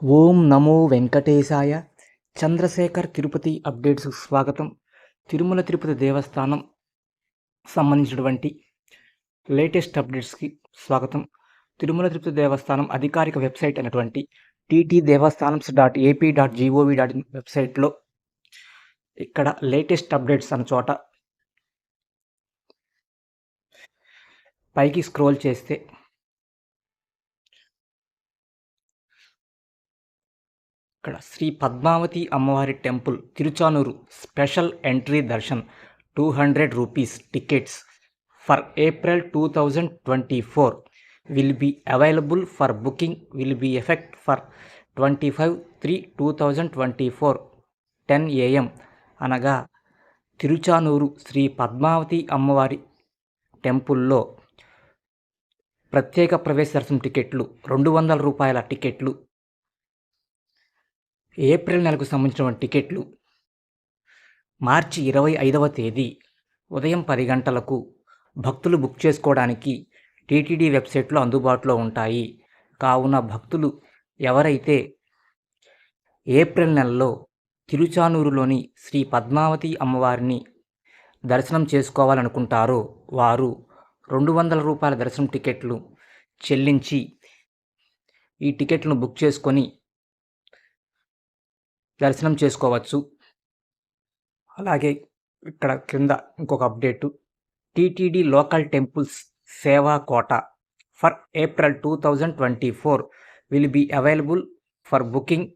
ఓం నమో వెంకటేశాయ. చంద్రశేఖర్ తిరుపతి అప్డేట్స్‌కు స్వాగతం. తిరుమల తిరుపతి దేవస్థానం సంబంధించినటువంటి లేటెస్ట్ అప్డేట్స్‌కి స్వాగతం. తిరుమల తిరుపతి దేవస్థానం అధికారిక వెబ్సైట్ అయినటువంటి ttdevastanams.ap.gov.in వెబ్సైట్‌లో ఇక్కడ లేటెస్ట్ అప్డేట్స్ అన్న చోట పైకి స్క్రోల్ చేస్తే ఇక్కడ శ్రీ పద్మావతి అమ్మవారి temple Tiruchanur special entry Darshan 200 rupees tickets for April 2024 will be available for booking will be effect for 25/3/2024 10 AM అనగా తిరుచానూరు శ్రీ పద్మావతి అమ్మవారి టెంపుల్లో ప్రత్యేక ప్రవేశ దర్శనం టికెట్లు 200 రూపాయల టికెట్లు ఏప్రిల్ నెలకు సంబంధించిన టికెట్లు మార్చి 25వ తేదీ ఉదయం 10 గంటలకు భక్తులు బుక్ చేసుకోవడానికి టీటీడీ వెబ్సైట్లో అందుబాటులో ఉంటాయి. కావున భక్తులు ఎవరైతే ఏప్రిల్ నెలలో తిరుచానూరులోని శ్రీ పద్మావతి అమ్మవారిని దర్శనం చేసుకోవాలనుకుంటారో వారు 200 రూపాయల దర్శనం టికెట్లు చెల్లించి ఈ టికెట్లను బుక్ చేసుకొని దర్శనం చేసుకోవచ్చు. అలాగే ఇక్కడ క్రింద ఇంకొక update TTD local temples seva quota for April 2024 will be available for booking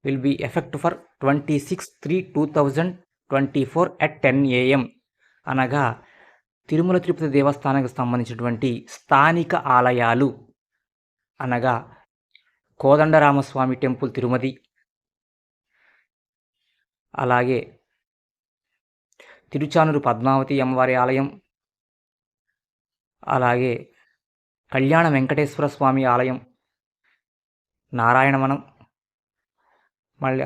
will be effect for 26/3/2024 at 10 AM అనగా తిరుమల తిరుపతి దేవస్థానానికి సంబంధించినటువంటి స్థానిక ఆలయాలు అనగా కోదండరామస్వామి టెంపుల్ తిరుమతి, అలాగే తిరుచానూరు పద్మావతి అమ్మవారి ఆలయం, అలాగే కళ్యాణ వెంకటేశ్వర స్వామి ఆలయం, నారాయణవనం, మళ్ళీ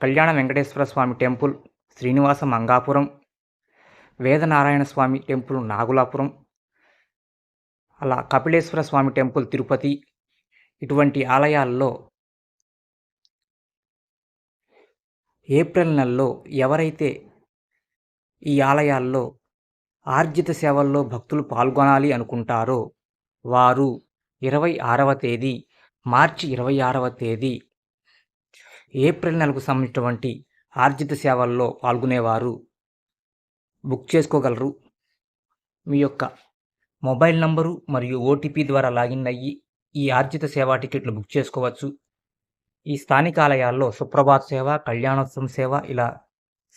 కళ్యాణ వెంకటేశ్వర స్వామి టెంపుల్ శ్రీనివాస మంగాపురం, వేదనారాయణ స్వామి టెంపుల్ నాగులాపురం, అలా కపిలేశ్వర స్వామి టెంపుల్ తిరుపతి, ఇటువంటి ఆలయాల్లో ఏప్రిల్ నెలలో ఎవరైతే ఈ ఆలయాల్లో ఆర్జిత సేవల్లో భక్తులు పాల్గొనాలి అనుకుంటారో వారు 26వ తేదీ మార్చి 26వ తేదీ ఏప్రిల్ నెలకు సంబంధించినటువంటి ఆర్జిత సేవల్లో పాల్గొనేవారు బుక్ చేసుకోగలరు. మీ యొక్క మొబైల్ నంబరు మరియు ఓటీపీ ద్వారా లాగిన్ అయ్యి ఈ ఆర్జిత సేవా టికెట్లు బుక్ చేసుకోవచ్చు. ఈ స్థానిక ఆలయాల్లో సుప్రభాత్ సేవ, కళ్యాణోత్సవం సేవ ఇలా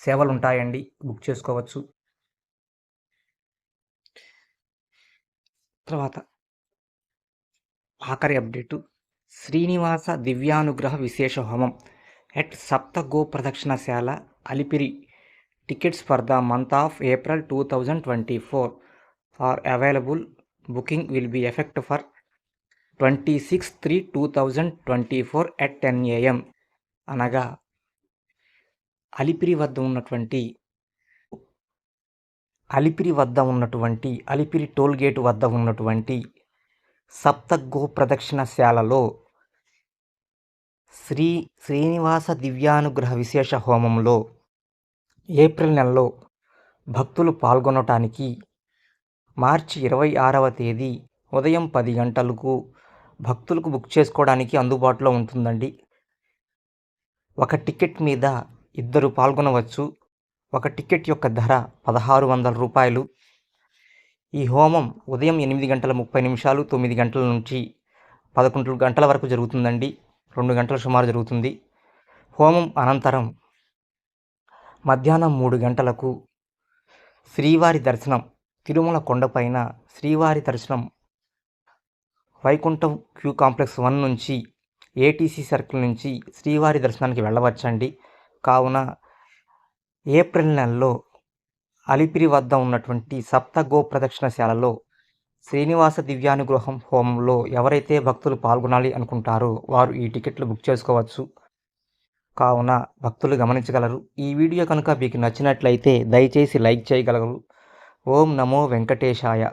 సేవలు ఉంటాయండి, బుక్ చేసుకోవచ్చు. తర్వాత ఆఖరి అప్డేటు శ్రీనివాస దివ్యానుగ్రహ విశేష హోమం at Sapta Go Pradakshinashala Alipiri tickets for the month of April 2024 are available. Booking will be effect for 26/3/2024 at 10 AM అనగా అలిపిరి అలిపిరి టోల్గేట్ వద్ద ఉన్నటువంటి సప్త గో ప్రదక్షిణశాలలో శ్రీనివాస దివ్యానుగ్రహ విశేష హోమంలో ఏప్రిల్ నెలలో భక్తులు పాల్గొనటానికి మార్చి 26వ తేదీ ఉదయం 10 గంటలకు భక్తులకు బుక్ చేసుకోవడానికి అందుబాటులో ఉంటుందండి. ఒక టికెట్ మీద 2 పాల్గొనవచ్చు. ఒక టికెట్ యొక్క ధర 1600 రూపాయలు. ఈ హోమం ఉదయం 8:30 9 గంటల నుంచి 11 గంటల వరకు జరుగుతుందండి. 2 గంటల సుమారు జరుగుతుంది. హోమం అనంతరం మధ్యాహ్నం 3 గంటలకు శ్రీవారి దర్శనం తిరుమల కొండపైన శ్రీవారి దర్శనం వైకుంఠం క్యూ కాంప్లెక్స్ 1 నుంచి ఏటీసీ సర్కిల్ నుంచి శ్రీవారి దర్శనానికి వెళ్ళవచ్చండి. కావున ఏప్రిల్ నెలలో అలిపిరి వద్ద ఉన్నటువంటి సప్త గో ప్రదక్షిణశాలలో శ్రీనివాస దివ్యానుగ్రహం హోమంలో ఎవరైతే భక్తులు పాల్గొనాలి అనుకుంటారో వారు ఈ టికెట్లు బుక్ చేసుకోవచ్చు. కావున భక్తులు గమనించగలరు. ఈ వీడియో కనుక మీకు నచ్చినట్లయితే దయచేసి లైక్ చేయగలరు. ఓం నమో వెంకటేశాయ.